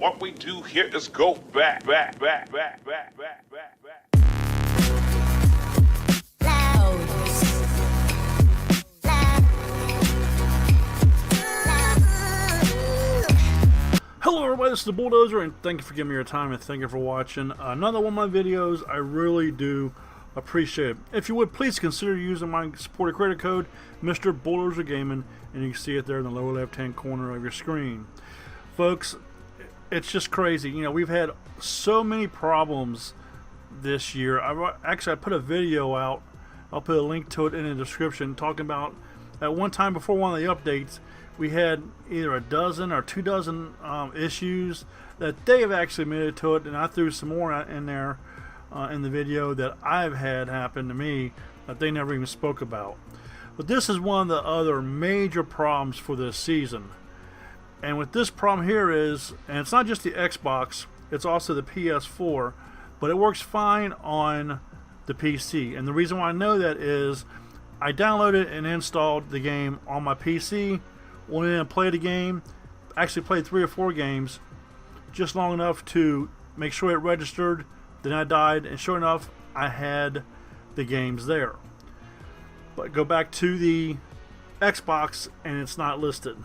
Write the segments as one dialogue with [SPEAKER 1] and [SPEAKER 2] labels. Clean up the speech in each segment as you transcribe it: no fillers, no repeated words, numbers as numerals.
[SPEAKER 1] What we do here is go back.
[SPEAKER 2] Hello everybody, this is the Bulldozer, and thank you for giving me your time, and thank you for watching another one of my videos. I really do appreciate it. If you would, please consider using my supported creator code, MrBulldozeRGamN, and you can see it there in the lower left hand corner of your screen. Folks, it's just crazy. You know, we've had so many problems this year. I put a video out. I'll put a link to it in the description, talking about at one time before one of the updates, we had either a dozen or 2 dozen issues that they have actually admitted to it, and I threw some more in there in the video that I've had happen to me that they never even spoke about. But this is one of the other major problems for this season. And what this problem here is, and it's not just the Xbox, it's also the PS4, but it works fine on the PC. And the reason why I know that is I downloaded and installed the game on my PC, went in and played the game, actually played 3 or 4 games, just long enough to make sure it registered. Then I died, and sure enough, I had the games there. But go back to the Xbox, and it's not listed.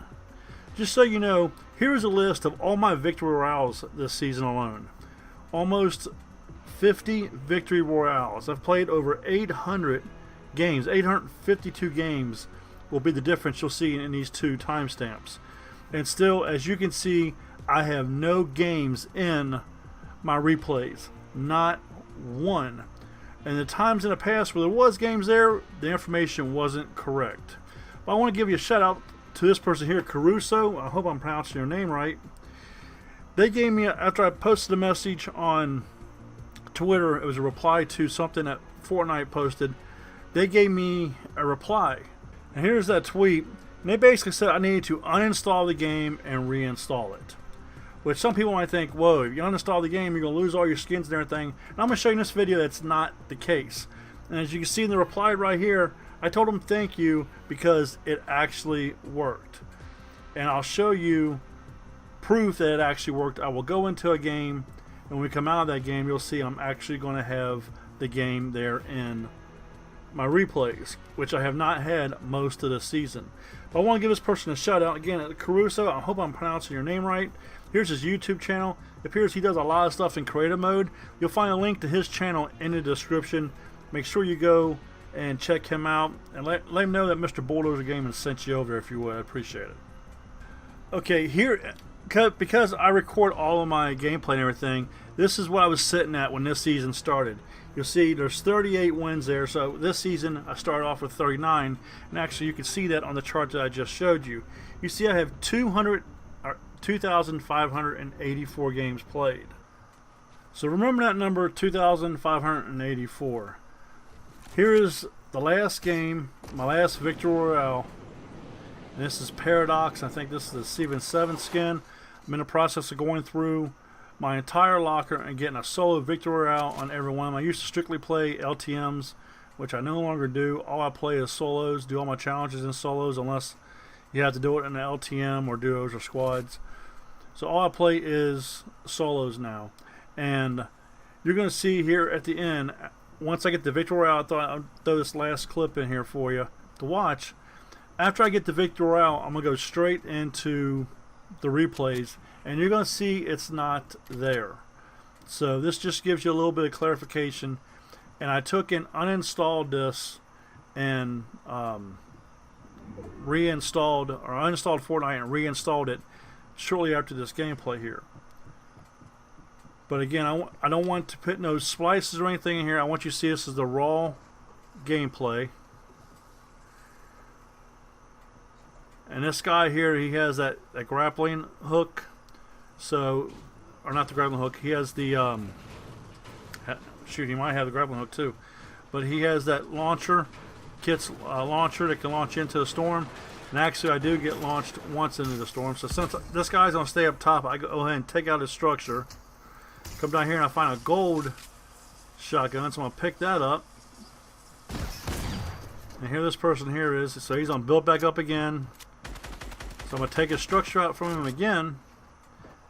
[SPEAKER 2] Just so you know, here's a list of all my Victory Royales this season alone. Almost 50 Victory Royales. I've played over 800 games, 852 games will be the difference you'll see in these 2 timestamps. And still, as you can see, I have no games in my replays. Not one. And the times in the past where there was games there, the information wasn't correct. But I want to give you a shout out to this person here, Krusero. I hope I'm pronouncing your name right. They gave me, after I posted a message on Twitter, it was a reply to something that Fortnite posted. They gave me a reply. And here's that tweet. And they basically said I needed to uninstall the game and reinstall it. Which some people might think, whoa, if you uninstall the game, you're going to lose all your skins and everything. And I'm going to show you in this video that's not the case. And as you can see in the reply right here, I told them thank you because it actually worked. And I'll show you proof that it actually worked. I will go into a game, and when we come out of that game, you'll see I'm actually going to have the game there in my replays, which I have not had most of the season. But I want to give this person a shout out again. Krusero, I hope I'm pronouncing your name right. Here's his YouTube channel. It appears he does a lot of stuff in creative mode. You'll find a link to his channel in the description. Make sure you go and check him out, and let him know that MrBulldozeRGamN sent you over if you would. I appreciate it. Okay, here, because I record all of my gameplay and everything, this is what I was sitting at when this season started. You'll see there's 38 wins there, so this season I started off with 39, and actually you can see that on the chart that I just showed you. You see I have 2,584 games played. So remember that number, 2,584. Here is the last game, my last Victory Royale. And this is Paradox. I think this is the Season 7 skin. I'm in the process of going through my entire locker and getting a solo Victory Royale on every one of them. I used to strictly play LTMs, which I no longer do. All I play is solos, do all my challenges in solos unless you have to do it in an LTM or duos or squads. So all I play is solos now. And you're going to see here at the end, once I get the Victory Royale, I thought I'd throw this last clip in here for you to watch. After I get the Victory Royale, I'm going to go straight into the replays, and you're going to see it's not there. So this just gives you a little bit of clarification. And I took and uninstalled this and reinstalled, or uninstalled Fortnite and reinstalled it shortly after this gameplay here. But again, I don't want to put no splices or anything in here. I want you to see this is the raw gameplay. And this guy here, he has that grappling hook. So, or not the grappling hook, he has the, shoot, he might have the grappling hook too. But he has that launcher, kit's launcher that can launch into the storm. And actually I do get launched once into the storm. So since this guy's going to stay up top, I go ahead and take out his structure. Come down here and I find a gold shotgun, so I'm going to pick that up. And here this person here is, so he's on build back up again. So I'm going to take his structure out from him again,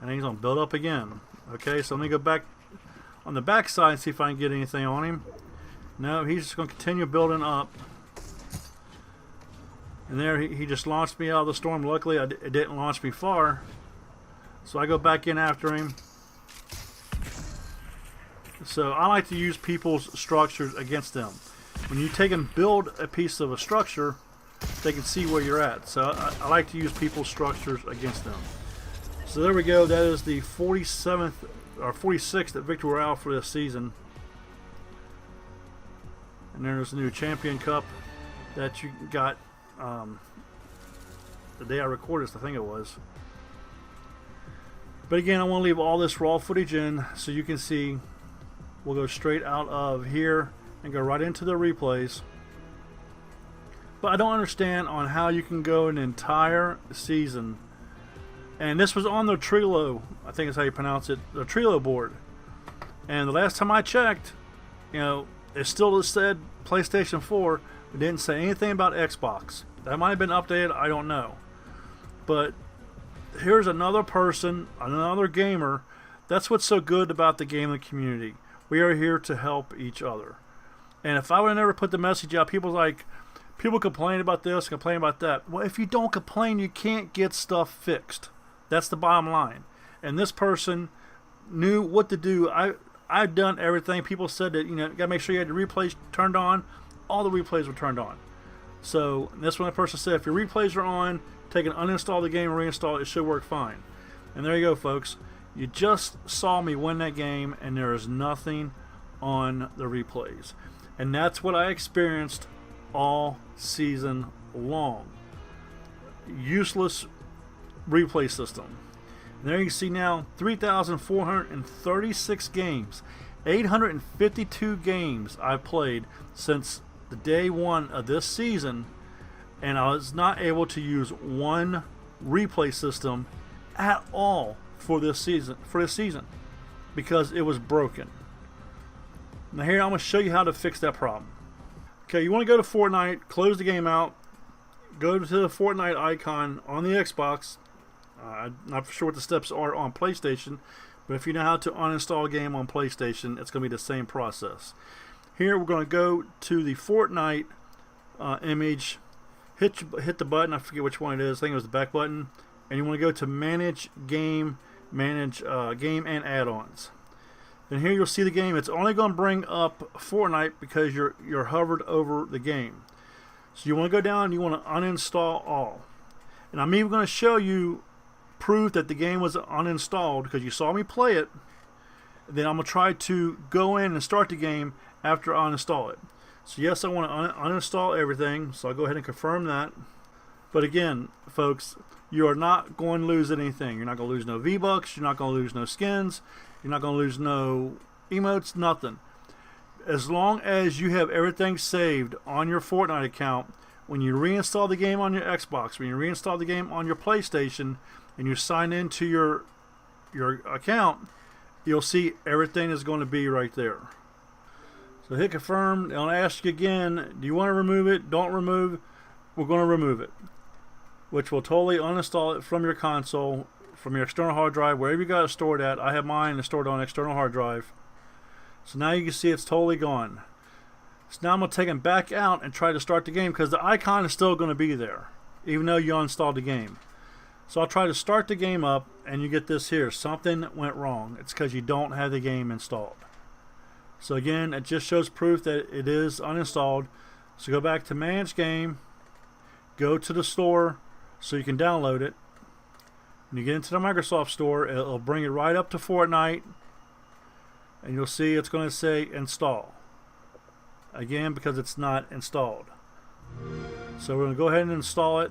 [SPEAKER 2] and he's gonna build up again. Okay, so let me go back on the back side and see if I can get anything on him. No, he's just gonna continue building up. And there he just launched me out of the storm. Luckily it didn't launch me far, so I go back in after him. So I like to use people's structures against them. When you take and build a piece of a structure, they can see where you're at. So I like to use people's structures against them. So there we go. That is the 47th or 46th Victory Royale for this season. And there's the new Champion Cup that you got the day I recorded this, I think it was. But again, I want to leave all this raw footage in so you can see. We'll go straight out of here and go right into the replays. But I don't understand on how you can go an entire season. And this was on the Trello, I think is how you pronounce it, the Trello board. And the last time I checked, you know, it still said PlayStation 4. It didn't say anything about Xbox. That might have been updated, I don't know. But here's another person, another gamer. That's what's so good about the gaming community. We are here to help each other. And if I would have never put the message out, people complain about this, complain about that. Well, if you don't complain, you can't get stuff fixed. That's the bottom line. And this person knew what to do. I've done everything. People said that, you know, you gotta make sure you had the replays turned on. All the replays were turned on. So that's when the person said, if your replays are on, take and uninstall the game and reinstall it. It should work fine. And there you go, folks. You just saw me win that game, and there is nothing on the replays. And that's what I experienced all season long. Useless replay system. And there you can see now 3,436 games. 852 games I've played since the day one of this season, and I was not able to use one replay system at all for this season, because it was broken. Now here I'm going to show you how to fix that problem. Okay, you want to go to Fortnite, close the game out, go to the Fortnite icon on the Xbox. I'm not sure what the steps are on PlayStation, but if you know how to uninstall a game on PlayStation, it's going to be the same process. Here we're going to go to the Fortnite image, hit the button, I forget which one it is, I think it was the back button, and you want to go to Manage Game, Game and Add-ons. And here you'll see the game. It's only going to bring up Fortnite because you're hovered over the game. So you want to go down and you want to uninstall all. And I'm even going to show you proof that the game was uninstalled because you saw me play it. Then I'm going to try to go in and start the game after I uninstall it. So yes, I want to uninstall everything. So I'll go ahead and confirm that. But again, folks, you are not going to lose anything. You're not going to lose no V-Bucks. You're not going to lose no skins. You're not going to lose no emotes, nothing. As long as you have everything saved on your Fortnite account, when you reinstall the game on your Xbox, when you reinstall the game on your PlayStation, and you sign into your account, you'll see everything is going to be right there. So hit confirm. I'll ask you again, do you want to remove it? Don't remove. We're going to remove it, which will totally uninstall it from your console, from your external hard drive, wherever you got it stored at. I have mine stored on external hard drive. So now you can see it's totally gone. So now I'm going to take them back out and try to start the game because the icon is still going to be there, even though you uninstalled the game. So I'll try to start the game up, and you get this here. Something went wrong. It's because you don't have the game installed. So again, it just shows proof that it is uninstalled. So go back to Manage Game, go to the store so you can download it. When you get into the Microsoft Store, it'll bring it right up to Fortnite, and you'll see it's going to say install. Again, because it's not installed. So we're going to go ahead and install it.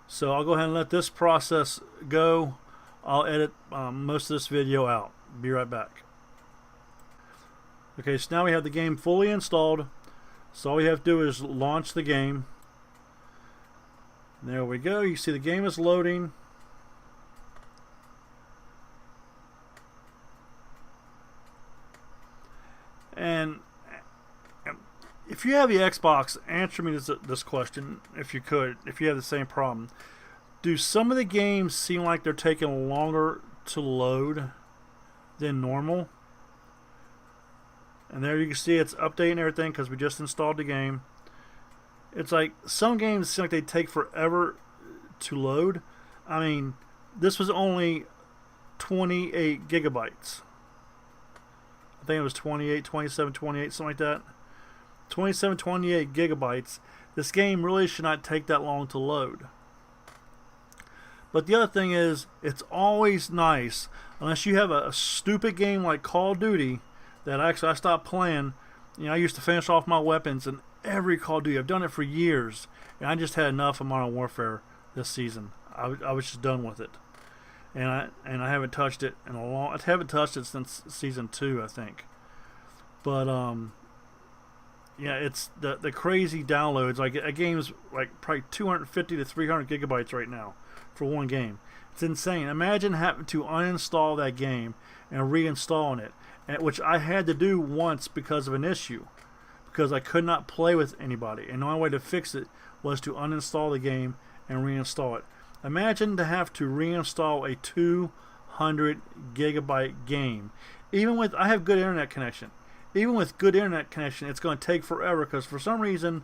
[SPEAKER 2] So I'll go ahead and let this process go. I'll edit most of this video out. Be right back. Okay, so now we have the game fully installed. So all we have to do is launch the game. There we go. You see the game is loading. And if you have the Xbox, answer me this question if you could, if you have the same problem. Do some of the games seem like they're taking longer to load than normal? And there you can see it's updating everything because we just installed the game. It's like some games seem like they take forever to load. I mean, this was only 28 gigabytes. I think it was 28, 27, 28, something like that. 27, 28 gigabytes. This game really should not take that long to load. But the other thing is, it's always nice, unless you have a stupid game like Call of Duty, that actually I stopped playing. You know, I used to finish off my weapons in every Call of Duty. I've done it for years, and I just had enough of Modern Warfare this season. I was just done with it, and I haven't touched it in a long. I haven't touched it since season 2, I think. But yeah, it's the crazy downloads. Like a game's like probably 250 to 300 gigabytes right now for one game. It's insane. Imagine having to uninstall that game and reinstalling it, which I had to do once because of an issue, because I could not play with anybody, and the only way to fix it was to uninstall the game and reinstall it. Imagine to have to reinstall a 200 gigabyte game. Even with, I have good internet connection. Even with good internet connection, it's going to take forever, because for some reason,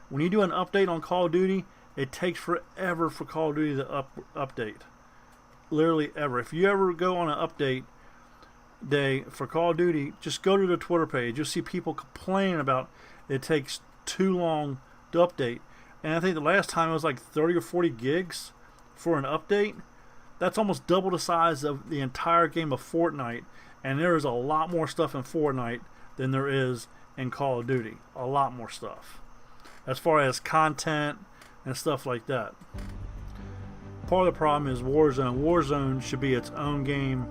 [SPEAKER 2] when you do an update on Call of Duty, it takes forever for Call of Duty to update. Literally ever. If you ever go on an update day for Call of Duty, just go to the Twitter page. You'll see people complaining about it takes too long to update. And I think the last time it was like 30 or 40 gigs for an update. That's almost double the size of the entire game of Fortnite. And there is a lot more stuff in Fortnite than there is in Call of Duty. A lot more stuff, as far as content and stuff like that. Part of the problem is Warzone. Warzone should be its own game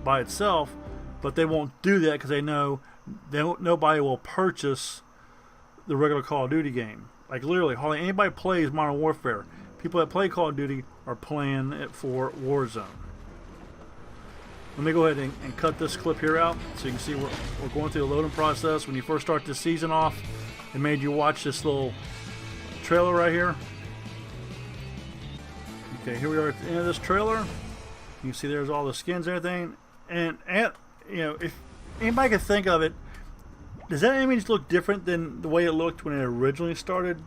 [SPEAKER 2] by itself, but they won't do that because they know nobody will purchase the regular Call of Duty game. Like literally, hardly anybody plays Modern Warfare. People that play Call of Duty are playing it for Warzone. Let me go ahead and cut this clip here out so you can see we're going through the loading process. When you first start this season off, it made you watch this little trailer right here. Okay, here we are at the end of this trailer. You can see there's all the skins and everything. And you know, if anybody can think of it, does that image look different than the way it looked when it originally started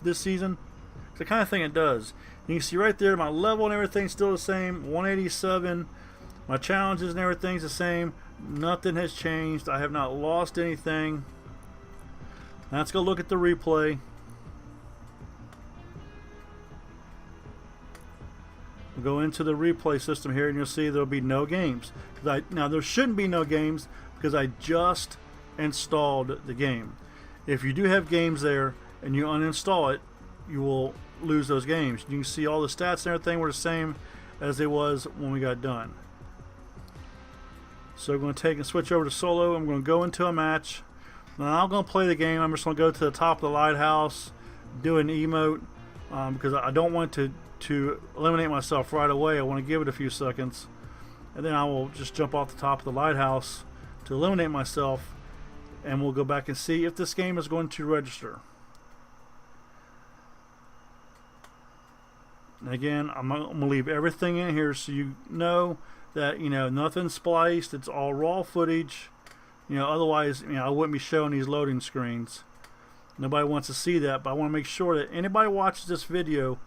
[SPEAKER 2] this season? I kind of think it does. You can see right there, my level and everything's still the same, 187. My challenges and everything's the same. Nothing has changed. I have not lost anything. Now let's go look at the replay. We'll go into the replay system here, and you'll see there'll be no games. Now there shouldn't be no games because I just installed the game. If you do have games there and you uninstall it, you will lose those games. You can see all the stats and everything were the same as they was when we got done. So we're going to take and switch over to solo. I'm going to go into a match. Now I'm going to play the game. I'm just going to go to the top of the lighthouse, do an emote, because I don't want to eliminate myself right away. I want to give it a few seconds, and then I will just jump off the top of the lighthouse to eliminate myself, and we'll go back and see if this game is going to register. And again, I'm going to leave everything in here so you know that, you know, nothing's spliced. It's all raw footage. You know, otherwise, you know, I wouldn't be showing these loading screens. Nobody wants to see that, but I want to make sure that anybody watches this video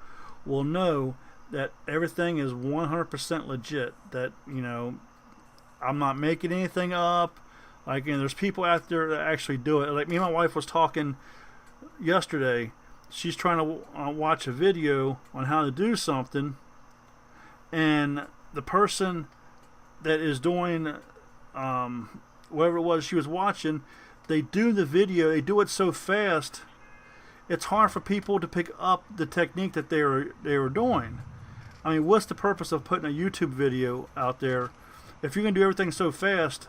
[SPEAKER 2] will know that everything is 100% legit. That, you know, I'm not making anything up. Like, you know, there's people out there that actually do it. Like me and my wife was talking yesterday. She's trying to watch a video on how to do something, and the person that is doing whatever it was she was watching, they do the video, they do it so fast, it's hard for people to pick up the technique that they were doing. I mean, what's the purpose of putting a YouTube video out there if you're going to do everything so fast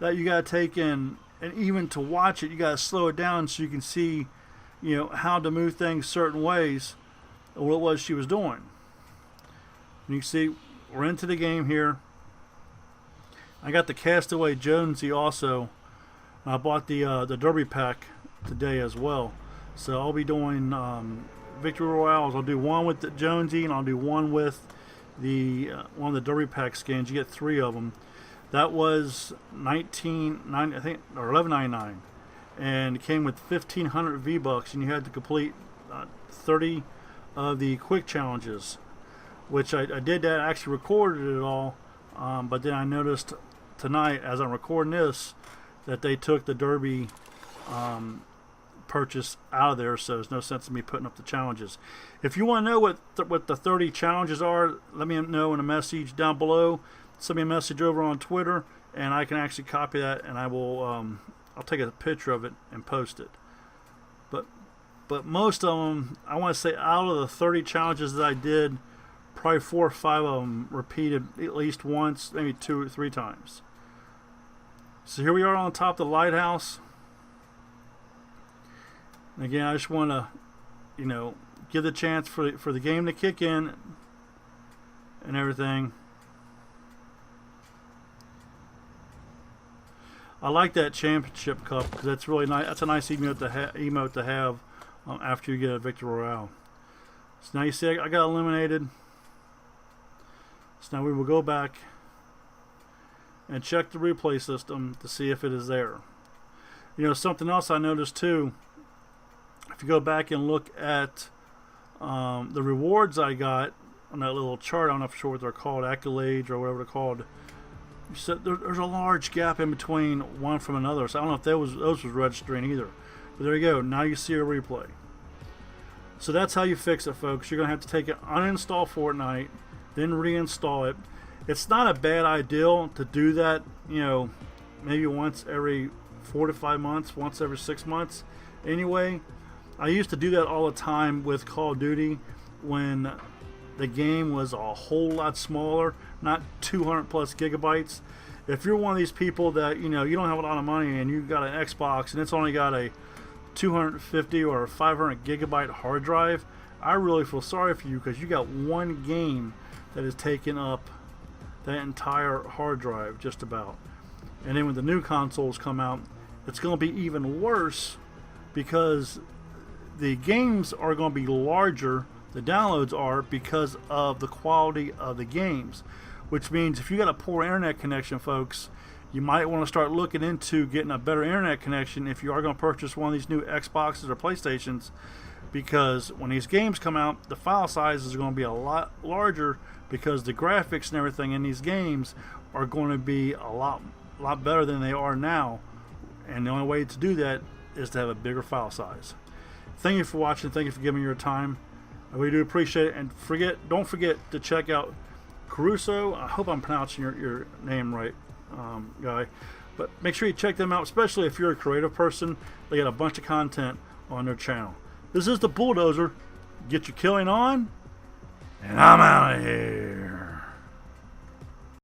[SPEAKER 2] that you got to take in, and even to watch it, you got to slow it down so you can see, you know, how to move things certain ways, or what it was she was doing. And you can see we're into the game here. I got the Castaway Jonesy also. I bought the Derby pack today as well. So I'll be doing Victory Royales. I'll do one with the Jonesy, and I'll do one with the one of the Derby Pack skins. You get 3 of them. That was $19.90, I think, or $11.99, and it came with 1,500 V-Bucks, and you had to complete 30 of the quick challenges, which I did that. I actually recorded it all, but then I noticed tonight, as I'm recording this, that they took the Derby purchase out of there, so there's no sense in me putting up the challenges. If you want to know what the 30 challenges are, let me know in a message down below. Send me a message over on Twitter, and I can actually copy that, and I will I'll take a picture of it and post it. But most of them, I want to say, out of the 30 challenges that I did, probably 4 or 5 of them repeated at least once, maybe 2 or 3 times. So here we are on top of the lighthouse. And again, I just want to, give the chance for the game to kick in and everything. I like that championship cup because that's really nice. That's a nice emote to have after you get a Victory Royale. So now you see I got eliminated. So now we will go back and check the replay system to see if it is there. Something else I noticed too, if you go back and look at the rewards I got on that little chart, I'm not sure what they're called, accolades or whatever they're called. So there's a large gap in between one from another. So I don't know if those was registering either. But there you go. Now you see a replay. So that's how you fix it, folks. You're going to have to take it, uninstall Fortnite, then reinstall it. It's not a bad idea to do that, maybe once every 4 to 5 months, once every 6 months. Anyway, I used to do that all the time with Call of Duty when the game was a whole lot smaller, not 200 plus gigabytes. If you're one of these people that you don't have a lot of money and you've got an Xbox and it's only got a 250 or 500 gigabyte hard drive, I really feel sorry for you, because you got one game that is taking up that entire hard drive just about. And then when the new consoles come out, it's going to be even worse, because the games are going to be larger, the downloads are, because of the quality of the games. Which means if you got a poor internet connection, folks, you might want to start looking into getting a better internet connection if you are going to purchase one of these new Xboxes or PlayStations, because when these games come out, the file sizes are going to be a lot larger, because the graphics and everything in these games are going to be a lot better than they are now, and the only way to do that is to have a bigger file size. Thank you for watching. Thank you for giving me your time. I really do appreciate it. And don't forget to check out Krusero. I hope I'm pronouncing your name right, guy. But make sure you check them out, especially if you're a creative person. They got a bunch of content on their channel. This is the Bulldozer. Get your killing on, and I'm out of here.